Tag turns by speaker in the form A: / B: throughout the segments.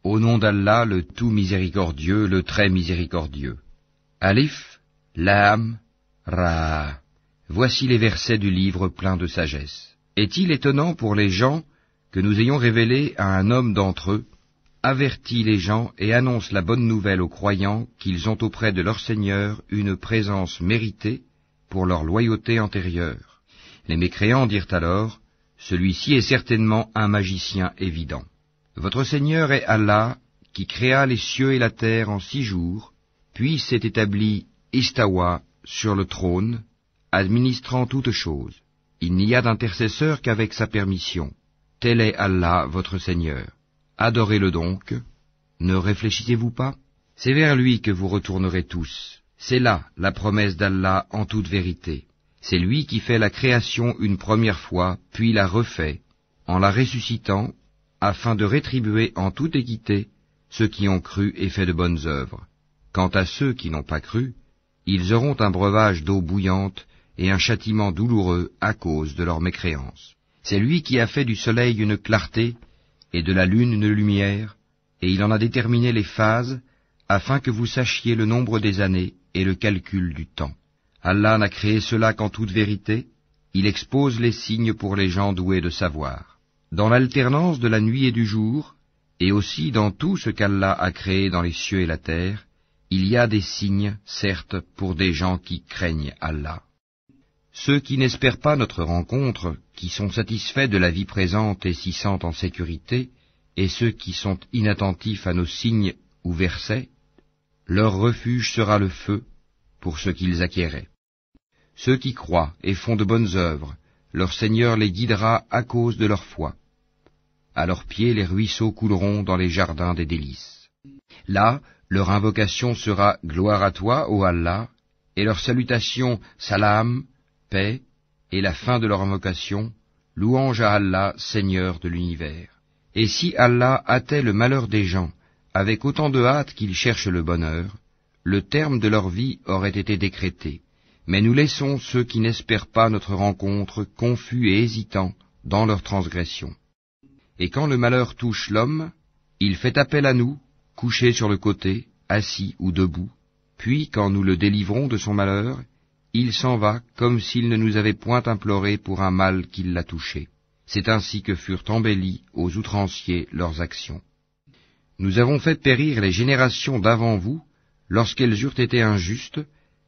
A: Au nom d'Allah, le tout miséricordieux, le très miséricordieux. Alif, Lam, Ra. Voici les versets du livre plein de sagesse. Est-il étonnant pour les gens que nous ayons révélé à un homme d'entre eux, avertit les gens et annonce la bonne nouvelle aux croyants qu'ils ont auprès de leur Seigneur une présence méritée pour leur loyauté antérieure. Les mécréants dirent alors, celui-ci est certainement un magicien évident. Votre Seigneur est Allah, qui créa les cieux et la terre en 6 jours, puis s'est établi Istawa sur le trône, administrant toutes choses. Il n'y a d'intercesseur qu'avec sa permission. Tel est Allah, votre Seigneur. Adorez-le donc. Ne réfléchissez-vous pas? C'est vers lui que vous retournerez tous. C'est là la promesse d'Allah en toute vérité. C'est lui qui fait la création une première fois, puis la refait, en la ressuscitant, afin de rétribuer en toute équité ceux qui ont cru et fait de bonnes œuvres. Quant à ceux qui n'ont pas cru, ils auront un breuvage d'eau bouillante et un châtiment douloureux à cause de leur mécréance. C'est lui qui a fait du soleil une clarté et de la lune une lumière, et il en a déterminé les phases, afin que vous sachiez le nombre des années et le calcul du temps. Allah n'a créé cela qu'en toute vérité, il expose les signes pour les gens doués de savoir. Dans l'alternance de la nuit et du jour, et aussi dans tout ce qu'Allah a créé dans les cieux et la terre, il y a des signes, certes, pour des gens qui craignent Allah. Ceux qui n'espèrent pas notre rencontre, qui sont satisfaits de la vie présente et s'y sentent en sécurité, et ceux qui sont inattentifs à nos signes ou versets, leur refuge sera le feu pour ce qu'ils acquéraient. Ceux qui croient et font de bonnes œuvres, leur Seigneur les guidera à cause de leur foi. À leurs pieds les ruisseaux couleront dans les jardins des délices. Là, leur invocation sera « Gloire à toi, ô Allah », et leur salutation « Salam », paix, et la fin de leur invocation « Louange à Allah, Seigneur de l'univers ». Et si Allah hâtait le malheur des gens, avec autant de hâte qu'ils cherchent le bonheur, le terme de leur vie aurait été décrété. Mais nous laissons ceux qui n'espèrent pas notre rencontre confus et hésitants dans leur transgression. Et quand le malheur touche l'homme, il fait appel à nous, couché sur le côté, assis ou debout, puis quand nous le délivrons de son malheur, il s'en va comme s'il ne nous avait point imploré pour un mal qui l'a touché. C'est ainsi que furent embellies aux outranciers leurs actions. Nous avons fait périr les générations d'avant vous, lorsqu'elles eurent été injustes,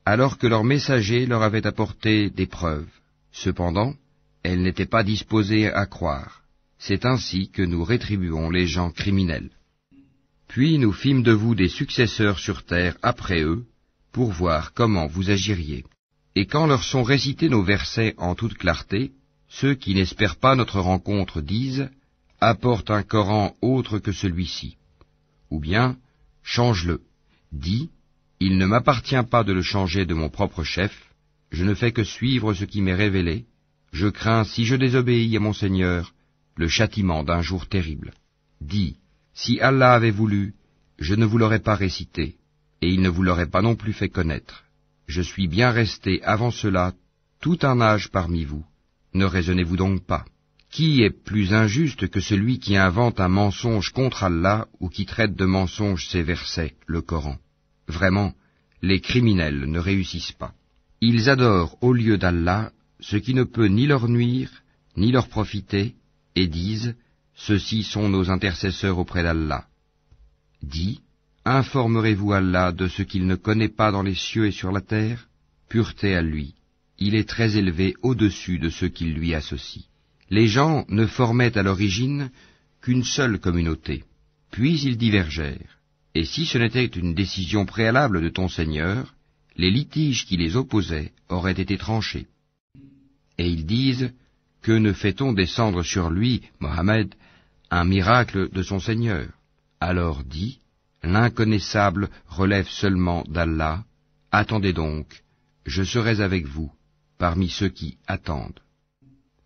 A: alors que leurs messagers leur avaient apporté des preuves. Cependant, elles n'étaient pas disposées à croire. C'est ainsi que nous rétribuons les gens criminels. Puis nous fîmes de vous des successeurs sur terre après eux, pour voir comment vous agiriez. Et quand leur sont récités nos versets en toute clarté, ceux qui n'espèrent pas notre rencontre disent « Apporte un Coran autre que celui-ci » ou bien « Change-le » Dis « Il ne m'appartient pas de le changer de mon propre chef, je ne fais que suivre ce qui m'est révélé, je crains, si je désobéis à mon Seigneur, le châtiment d'un jour terrible. Dis « Si Allah avait voulu, je ne vous l'aurais pas récité, et il ne vous l'aurait pas non plus fait connaître. Je suis bien resté avant cela tout un âge parmi vous. Ne raisonnez-vous donc pas. Qui est plus injuste que celui qui invente un mensonge contre Allah ou qui traite de mensonge ses versets, le Coran? Vraiment, les criminels ne réussissent pas. Ils adorent au lieu d'Allah ce qui ne peut ni leur nuire, ni leur profiter, et disent « Ceux-ci sont nos intercesseurs auprès d'Allah ». Dis, informerez-vous Allah de ce qu'il ne connaît pas dans les cieux et sur la terre? Pureté à lui, il est très élevé au-dessus de ceux qui lui associent. Les gens ne formaient à l'origine qu'une seule communauté, puis ils divergèrent. Et si ce n'était une décision préalable de ton Seigneur, les litiges qui les opposaient auraient été tranchés. Et ils disent, que ne fait-on descendre sur lui, Mohammed, un miracle de son Seigneur? Alors dis, l'inconnaissable relève seulement d'Allah, attendez donc, je serai avec vous, parmi ceux qui attendent.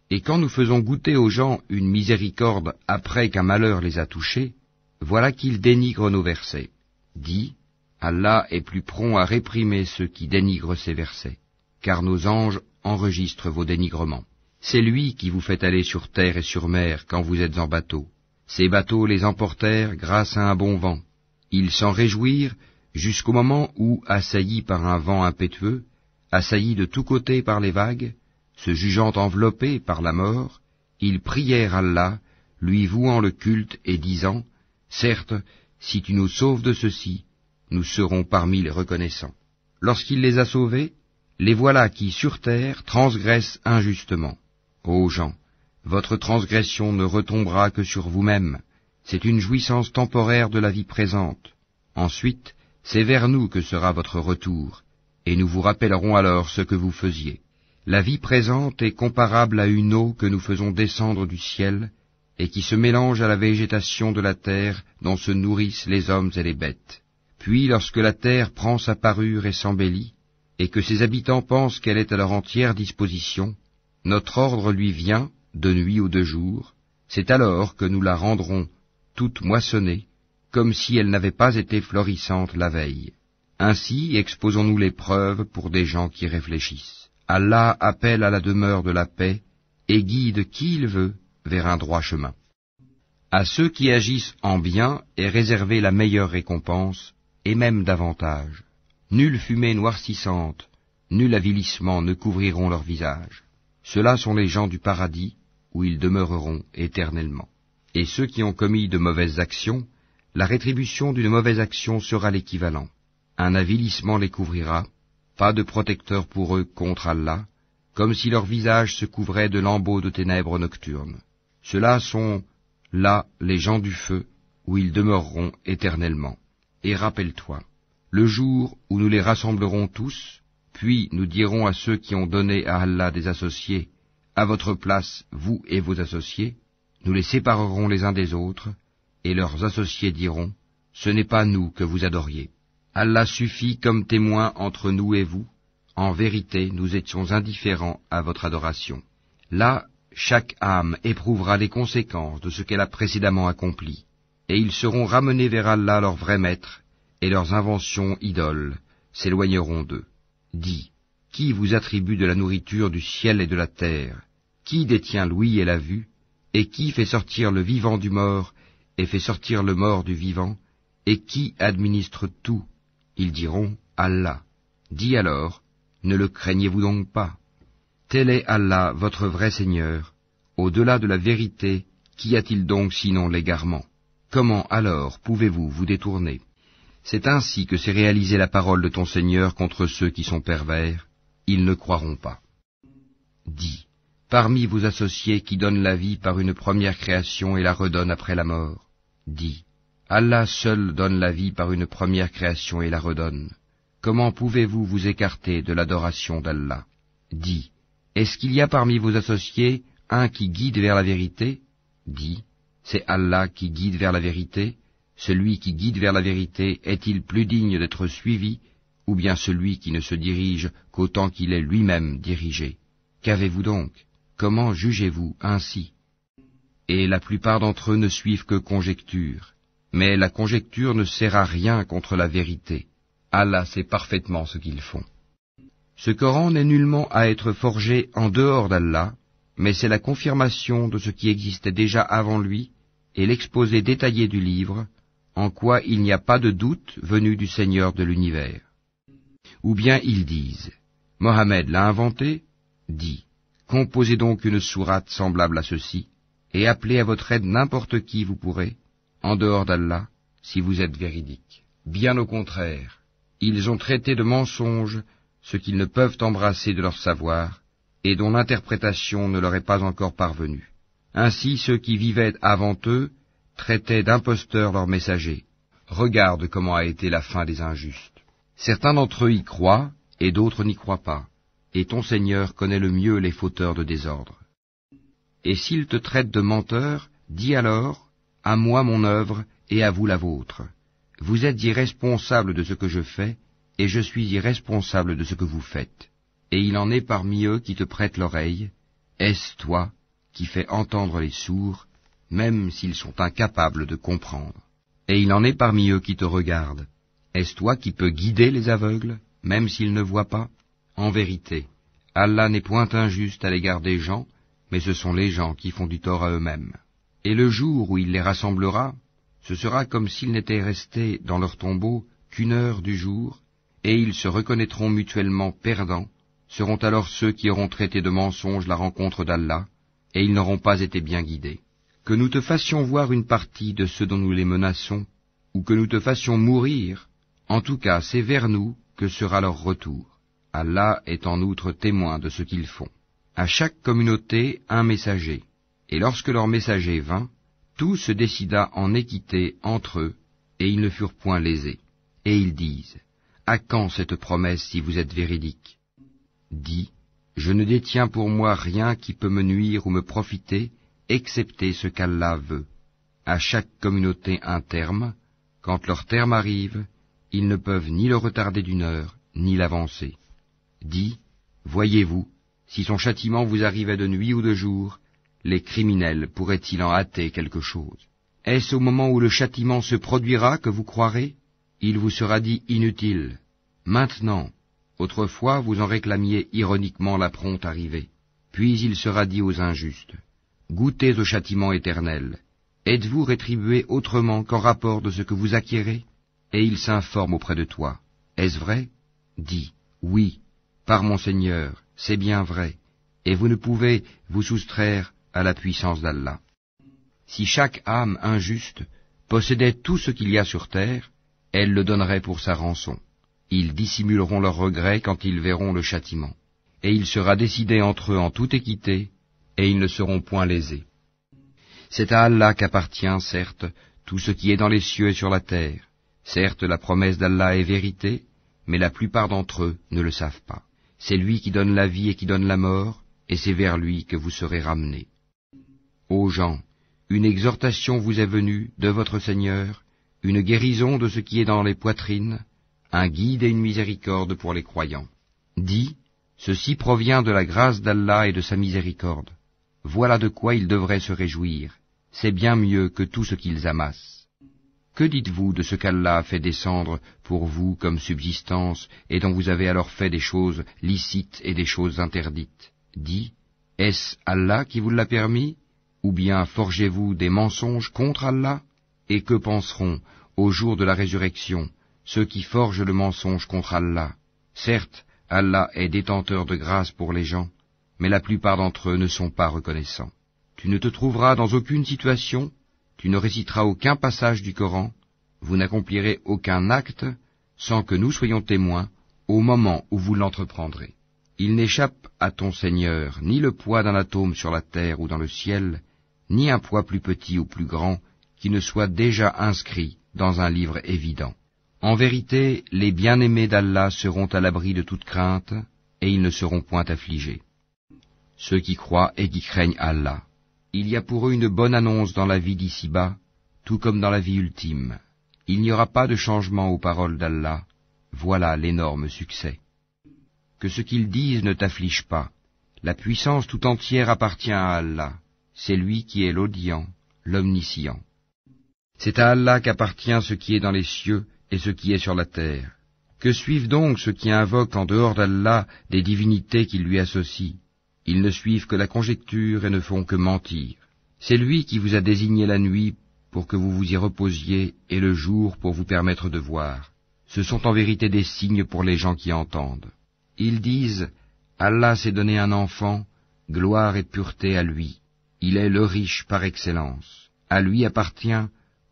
A: Et quand nous faisons goûter aux gens une miséricorde après qu'un malheur les a touchés, voilà qu'ils dénigrent nos versets. Dis, Allah est plus prompt à réprimer ceux qui dénigrent ses versets, car nos anges enregistrent vos dénigrements. C'est lui qui vous fait aller sur terre et sur mer quand vous êtes en bateau. Ces bateaux les emportèrent grâce à un bon vent. Ils s'en réjouirent jusqu'au moment où, assaillis par un vent impétueux, assaillis de tous côtés par les vagues, se jugeant enveloppés par la mort, ils prièrent Allah, lui vouant le culte et disant, « Certes, si tu nous sauves de ceci, nous serons parmi les reconnaissants. » Lorsqu'il les a sauvés, les voilà qui, sur terre, transgressent injustement. Ô gens, votre transgression ne retombera que sur vous-même. C'est une jouissance temporaire de la vie présente. Ensuite, c'est vers nous que sera votre retour, et nous vous rappellerons alors ce que vous faisiez. La vie présente est comparable à une eau que nous faisons descendre du ciel, et qui se mélange à la végétation de la terre dont se nourrissent les hommes et les bêtes. Puis, lorsque la terre prend sa parure et s'embellit, et que ses habitants pensent qu'elle est à leur entière disposition, notre ordre lui vient, de nuit ou de jour, c'est alors que nous la rendrons toute moissonnée, comme si elle n'avait pas été florissante la veille. Ainsi exposons-nous les preuves pour des gens qui réfléchissent. Allah appelle à la demeure de la paix et guide qui il veut vers un droit chemin. À ceux qui agissent en bien est réservée la meilleure récompense, et même davantage. Nulle fumée noircissante, nul avilissement ne couvriront leur visage. Ceux-là sont les gens du paradis, où ils demeureront éternellement. Et ceux qui ont commis de mauvaises actions, la rétribution d'une mauvaise action sera l'équivalent. Un avilissement les couvrira, pas de protecteur pour eux contre Allah, comme si leur visage se couvrait de lambeaux de ténèbres nocturnes. Ceux-là sont, là, les gens du feu, où ils demeureront éternellement. Et rappelle-toi, le jour où nous les rassemblerons tous, puis nous dirons à ceux qui ont donné à Allah des associés, à votre place, vous et vos associés, nous les séparerons les uns des autres, et leurs associés diront, ce n'est pas nous que vous adoriez. Allah suffit comme témoin entre nous et vous, en vérité nous étions indifférents à votre adoration. Là, chaque âme éprouvera les conséquences de ce qu'elle a précédemment accompli, et ils seront ramenés vers Allah leur vrai maître, et leurs inventions idoles s'éloigneront d'eux. Dis, qui vous attribue de la nourriture du ciel et de la terre? Qui détient l'ouïe et la vue? Et qui fait sortir le vivant du mort, et fait sortir le mort du vivant? Et qui administre tout? Ils diront, Allah. Dis alors, ne le craignez-vous donc pas? Tel est Allah, votre vrai Seigneur. Au-delà de la vérité, qu'y a-t-il donc sinon l'égarement? Comment alors pouvez-vous vous détourner? C'est ainsi que s'est réalisée la parole de ton Seigneur contre ceux qui sont pervers. Ils ne croiront pas. Dis, parmi vos associés qui donnent la vie par une première création et la redonnent après la mort, dis, Allah seul donne la vie par une première création et la redonne. Comment pouvez-vous vous écarter de l'adoration d'Allah? Dis, est-ce qu'il y a parmi vos associés un qui guide vers la vérité? Dis, c'est Allah qui guide vers la vérité. Celui qui guide vers la vérité est-il plus digne d'être suivi, ou bien celui qui ne se dirige qu'autant qu'il est lui-même dirigé? Qu'avez-vous donc? Comment jugez-vous ainsi? Et la plupart d'entre eux ne suivent que conjecture, mais la conjecture ne sert à rien contre la vérité. Allah sait parfaitement ce qu'ils font. Ce Coran n'est nullement à être forgé en dehors d'Allah, mais c'est la confirmation de ce qui existait déjà avant lui et l'exposé détaillé du livre, en quoi il n'y a pas de doute venu du Seigneur de l'univers. Ou bien ils disent, Mohammed l'a inventé? Dis, composez donc une sourate semblable à ceci, et appelez à votre aide n'importe qui vous pourrez, en dehors d'Allah, si vous êtes véridique. Bien au contraire, ils ont traité de mensonge ce qu'ils ne peuvent embrasser de leur savoir, et dont l'interprétation ne leur est pas encore parvenue. Ainsi ceux qui vivaient avant eux traitaient d'imposteurs leurs messagers. Regarde comment a été la fin des injustes. Certains d'entre eux y croient, et d'autres n'y croient pas, et ton Seigneur connaît le mieux les fauteurs de désordre. Et s'ils te traitent de menteur, dis alors, à moi mon œuvre, et à vous la vôtre. Vous êtes irresponsables de ce que je fais, et je suis irresponsable de ce que vous faites. Et il en est parmi eux qui te prêtent l'oreille. Est-ce toi qui fais entendre les sourds, même s'ils sont incapables de comprendre? Et il en est parmi eux qui te regardent. Est-ce toi qui peux guider les aveugles, même s'ils ne voient pas? En vérité, Allah n'est point injuste à l'égard des gens, mais ce sont les gens qui font du tort à eux-mêmes. Et le jour où il les rassemblera, ce sera comme s'ils n'étaient restés dans leur tombeau qu'une heure du jour, et ils se reconnaîtront mutuellement perdants, seront alors ceux qui auront traité de mensonge la rencontre d'Allah, et ils n'auront pas été bien guidés. Que nous te fassions voir une partie de ceux dont nous les menaçons, ou que nous te fassions mourir, en tout cas c'est vers nous que sera leur retour. Allah est en outre témoin de ce qu'ils font. À chaque communauté un messager, et lorsque leur messager vint, tout se décida en équité entre eux, et ils ne furent point lésés. Et ils disent, à quand cette promesse si vous êtes véridique? Dis, je ne détiens pour moi rien qui peut me nuire ou me profiter, excepté ce qu'Allah veut. À chaque communauté un terme, quand leur terme arrive, ils ne peuvent ni le retarder d'une heure, ni l'avancer. Dis, voyez-vous, si son châtiment vous arrivait de nuit ou de jour, les criminels pourraient-ils en hâter quelque chose? Est-ce au moment où le châtiment se produira que vous croirez? Il vous sera dit inutile. Maintenant, autrefois vous en réclamiez ironiquement la prompte arrivée. Puis il sera dit aux injustes, goûtez au châtiment éternel. Êtes-vous rétribués autrement qu'en rapport de ce que vous acquérez? Et ils s'informent auprès de toi. Est-ce vrai? Dis, oui, par mon Seigneur, c'est bien vrai, et vous ne pouvez vous soustraire à la puissance d'Allah. Si chaque âme injuste possédait tout ce qu'il y a sur terre, elle le donnerait pour sa rançon. Ils dissimuleront leur regret quand ils verront le châtiment. Et il sera décidé entre eux en toute équité, et ils ne seront point lésés. C'est à Allah qu'appartient, certes, tout ce qui est dans les cieux et sur la terre. Certes, la promesse d'Allah est vérité, mais la plupart d'entre eux ne le savent pas. C'est lui qui donne la vie et qui donne la mort, et c'est vers lui que vous serez ramenés. Ô gens, une exhortation vous est venue de votre Seigneur, une guérison de ce qui est dans les poitrines, un guide et une miséricorde pour les croyants. Dis, ceci provient de la grâce d'Allah et de sa miséricorde. Voilà de quoi ils devraient se réjouir. C'est bien mieux que tout ce qu'ils amassent. Que dites-vous de ce qu'Allah a fait descendre pour vous comme subsistance, et dont vous avez alors fait des choses licites et des choses interdites? Dis, est-ce Allah qui vous l'a permis? Ou bien forgez-vous des mensonges contre Allah? Et que penseront, au jour de la résurrection, ceux qui forgent le mensonge contre Allah? Certes, Allah est détenteur de grâce pour les gens, mais la plupart d'entre eux ne sont pas reconnaissants. Tu ne te trouveras dans aucune situation, tu ne réciteras aucun passage du Coran, vous n'accomplirez aucun acte sans que nous soyons témoins au moment où vous l'entreprendrez. Il n'échappe à ton Seigneur ni le poids d'un atome sur la terre ou dans le ciel, ni un poids plus petit ou plus grand qui ne soit déjà inscrit dans un livre évident. En vérité, les bien-aimés d'Allah seront à l'abri de toute crainte, et ils ne seront point affligés. Ceux qui croient et qui craignent Allah. Il y a pour eux une bonne annonce dans la vie d'ici-bas, tout comme dans la vie ultime. Il n'y aura pas de changement aux paroles d'Allah. Voilà l'énorme succès. Que ce qu'ils disent ne t'afflige pas. La puissance tout entière appartient à Allah. C'est lui qui est l'audient, l'omniscient. C'est à Allah qu'appartient ce qui est dans les cieux et ce qui est sur la terre. Que suivent donc ceux qui invoquent en dehors d'Allah des divinités qui lui associent? Ils ne suivent que la conjecture et ne font que mentir. C'est lui qui vous a désigné la nuit pour que vous vous y reposiez et le jour pour vous permettre de voir. Ce sont en vérité des signes pour les gens qui entendent. Ils disent, Allah s'est donné un enfant, gloire et pureté à lui. Il est le riche par excellence. À lui appartient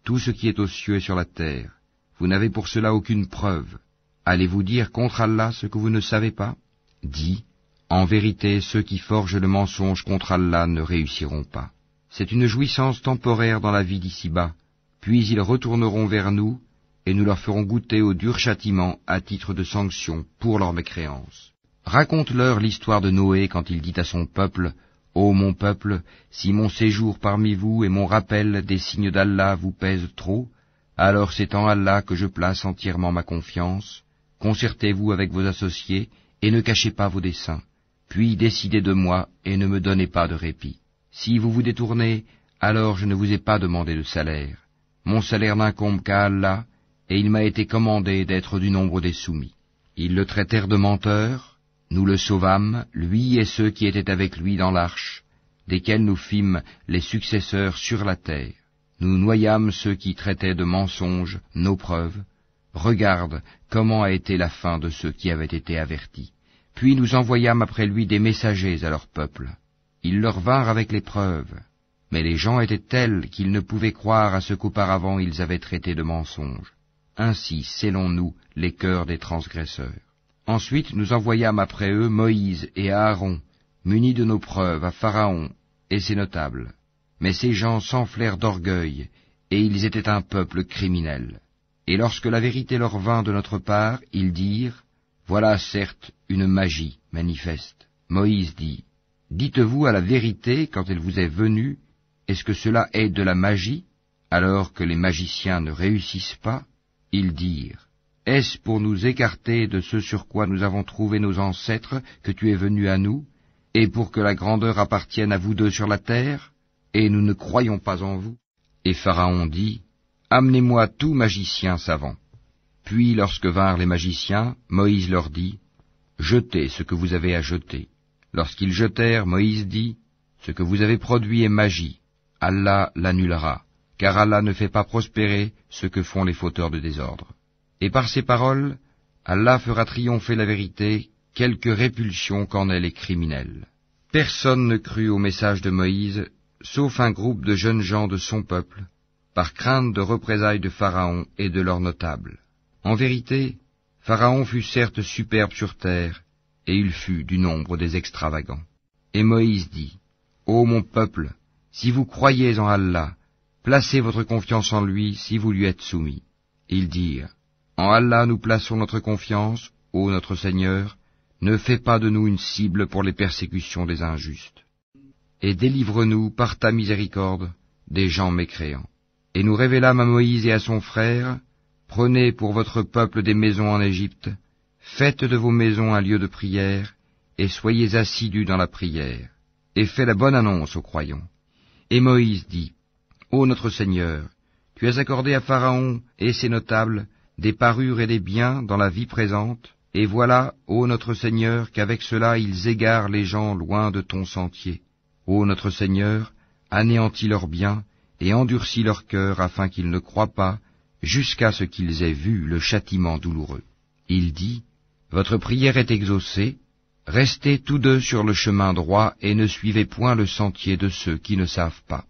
A: tout ce qui est aux cieux et sur la terre. Vous n'avez pour cela aucune preuve. Allez-vous dire contre Allah ce que vous ne savez pas? Dis, en vérité, ceux qui forgent le mensonge contre Allah ne réussiront pas. C'est une jouissance temporaire dans la vie d'ici-bas, puis ils retourneront vers nous, et nous leur ferons goûter au dur châtiment à titre de sanction pour leur mécréance. Raconte-leur l'histoire de Noé quand il dit à son peuple, « Ô mon peuple, si mon séjour parmi vous et mon rappel des signes d'Allah vous pèsent trop, alors c'est en Allah que je place entièrement ma confiance. Concertez-vous avec vos associés et ne cachez pas vos desseins. Puis décidez de moi et ne me donnez pas de répit. Si vous vous détournez, alors je ne vous ai pas demandé de salaire. Mon salaire n'incombe qu'à Allah, et il m'a été commandé d'être du nombre des soumis. » Ils le traitèrent de menteur, nous le sauvâmes, lui et ceux qui étaient avec lui dans l'arche. desquels nous fîmes les successeurs sur la terre. Nous noyâmes ceux qui traitaient de mensonges nos preuves. Regarde comment a été la fin de ceux qui avaient été avertis. Puis nous envoyâmes après lui des messagers à leur peuple. Ils leur vinrent avec les preuves. Mais les gens étaient tels qu'ils ne pouvaient croire à ce qu'auparavant ils avaient traité de mensonges. Ainsi scellons-nous les cœurs des transgresseurs. Ensuite nous envoyâmes après eux Moïse et Aaron, munis de nos preuves, à Pharaon et ses notables. Mais ces gens s'enflèrent d'orgueil, et ils étaient un peuple criminel. Et lorsque la vérité leur vint de notre part, ils dirent, voilà certes une magie manifeste. Moïse dit, dites-vous à la vérité quand elle vous est venue, est-ce que cela est de la magie, alors que les magiciens ne réussissent pas? Ils dirent, est-ce pour nous écarter de ce sur quoi nous avons trouvé nos ancêtres que tu es venu à nous, et pour que la grandeur appartienne à vous deux sur la terre? Et nous ne croyons pas en vous. Et Pharaon dit, amenez-moi tout magicien savant. Puis lorsque vinrent les magiciens, Moïse leur dit, jetez ce que vous avez à jeter. Lorsqu'ils jetèrent, Moïse dit, ce que vous avez produit est magie. Allah l'annulera, car Allah ne fait pas prospérer ce que font les fauteurs de désordre. Et par ces paroles, Allah fera triompher la vérité, quelque répulsion qu'en aient les criminels. Personne ne crut au message de Moïse, sauf un groupe de jeunes gens de son peuple, par crainte de représailles de Pharaon et de leurs notables. En vérité, Pharaon fut certes superbe sur terre, et il fut du nombre des extravagants. Et Moïse dit, ô mon peuple, si vous croyez en Allah, placez votre confiance en lui si vous lui êtes soumis. Ils dirent, en Allah nous plaçons notre confiance, ô notre Seigneur, ne fais pas de nous une cible pour les persécutions des injustes. Et délivre-nous par ta miséricorde des gens mécréants. Et nous révélâmes à Moïse et à son frère, prenez pour votre peuple des maisons en Égypte, faites de vos maisons un lieu de prière, et soyez assidus dans la prière, et faites la bonne annonce aux croyants. Et Moïse dit, ô notre Seigneur, tu as accordé à Pharaon et ses notables des parures et des biens dans la vie présente, et voilà, ô notre Seigneur, qu'avec cela ils égarent les gens loin de ton sentier. Ô notre Seigneur, anéantis leurs biens et endurcis leur cœur afin qu'ils ne croient pas, jusqu'à ce qu'ils aient vu le châtiment douloureux. Il dit, votre prière est exaucée, restez tous deux sur le chemin droit et ne suivez point le sentier de ceux qui ne savent pas.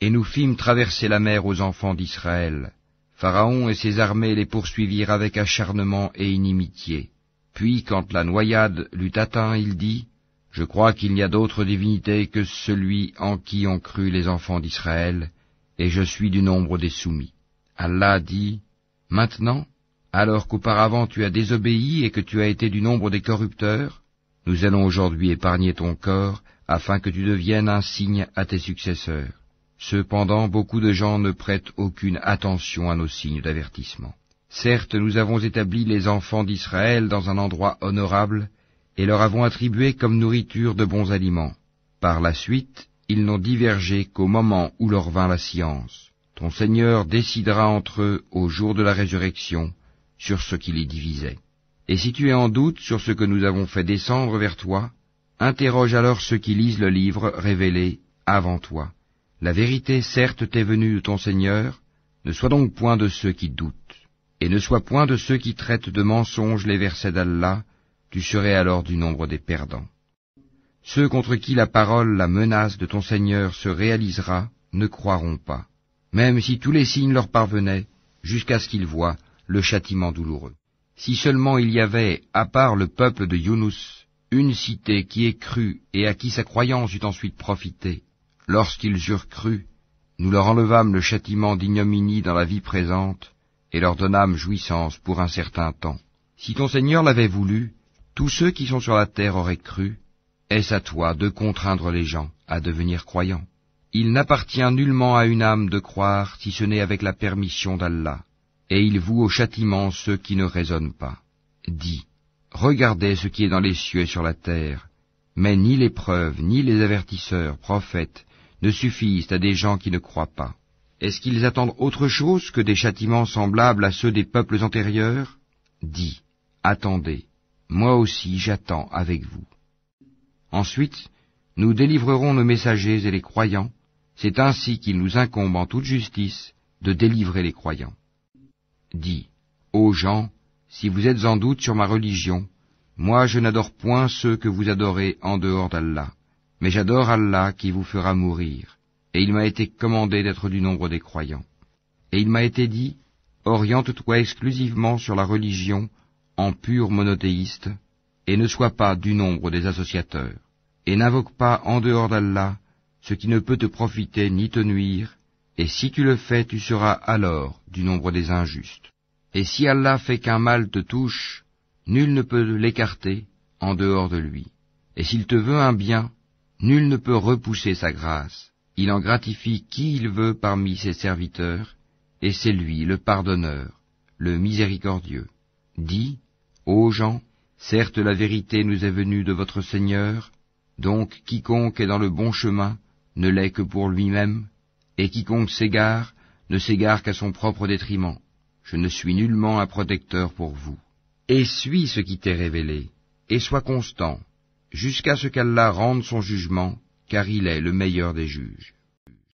A: Et nous fîmes traverser la mer aux enfants d'Israël. Pharaon et ses armées les poursuivirent avec acharnement et inimitié. Puis, quand la noyade l'eut atteint, il dit, je crois qu'il n'y a d'autre divinité que celui en qui ont cru les enfants d'Israël, et je suis du nombre des soumis. Allah dit, maintenant, alors qu'auparavant tu as désobéi et que tu as été du nombre des corrupteurs, nous allons aujourd'hui épargner ton corps, afin que tu deviennes un signe à tes successeurs. Cependant, beaucoup de gens ne prêtent aucune attention à nos signes d'avertissement. Certes, nous avons établi les enfants d'Israël dans un endroit honorable, et leur avons attribué comme nourriture de bons aliments. Par la suite, ils n'ont divergé qu'au moment où leur vint la science. Ton Seigneur décidera entre eux au jour de la résurrection sur ce qui les divisait. Et si tu es en doute sur ce que nous avons fait descendre vers toi, interroge alors ceux qui lisent le livre révélé avant toi. La vérité certes t'est venue de ton Seigneur, ne sois donc point de ceux qui doutent, et ne sois point de ceux qui traitent de mensonges les versets d'Allah, tu serais alors du nombre des perdants. Ceux contre qui la parole, la menace de ton Seigneur se réalisera, ne croiront pas, même si tous les signes leur parvenaient, jusqu'à ce qu'ils voient le châtiment douloureux. Si seulement il y avait, à part le peuple de Younous, une cité qui ait cru et à qui sa croyance eût ensuite profité, lorsqu'ils eurent cru, nous leur enlevâmes le châtiment d'ignominie dans la vie présente, et leur donnâmes jouissance pour un certain temps. Si ton Seigneur l'avait voulu, tous ceux qui sont sur la terre auraient cru. Est-ce à toi de contraindre les gens à devenir croyants? Il n'appartient nullement à une âme de croire si ce n'est avec la permission d'Allah, et il voue au châtiment ceux qui ne raisonnent pas. Dis, regardez ce qui est dans les cieux et sur la terre, mais ni les preuves, ni les avertisseurs, prophètes, ne suffisent à des gens qui ne croient pas. Est-ce qu'ils attendent autre chose que des châtiments semblables à ceux des peuples antérieurs? Dis, attendez, moi aussi j'attends avec vous. Ensuite, Nous délivrerons nos messagers et les croyants, c'est ainsi qu'il nous incombe en toute justice de délivrer les croyants. Dis, ô gens, si vous êtes en doute sur ma religion, moi je n'adore point ceux que vous adorez en dehors d'Allah, mais j'adore Allah qui vous fera mourir, et il m'a été commandé d'être du nombre des croyants. Et il m'a été dit, oriente-toi exclusivement sur la religion en pur monothéiste, et ne sois pas du nombre des associateurs, et n'invoque pas en dehors d'Allah ce qui ne peut te profiter ni te nuire, et si tu le fais, tu seras alors du nombre des injustes. Et si Allah fait qu'un mal te touche, nul ne peut l'écarter en dehors de lui. Et s'il te veut un bien, nul ne peut repousser sa grâce. Il en gratifie qui il veut parmi ses serviteurs, et c'est lui le pardonneur, le miséricordieux. Dis, ô gens, certes la vérité nous est venue de votre Seigneur, donc quiconque est dans le bon chemin ne l'est que pour lui-même, et quiconque s'égare ne s'égare qu'à son propre détriment. Je ne suis nullement un protecteur pour vous. Et suis ce qui t'est révélé, et sois constant, jusqu'à ce qu'Allah rende son jugement, car il est le meilleur des juges.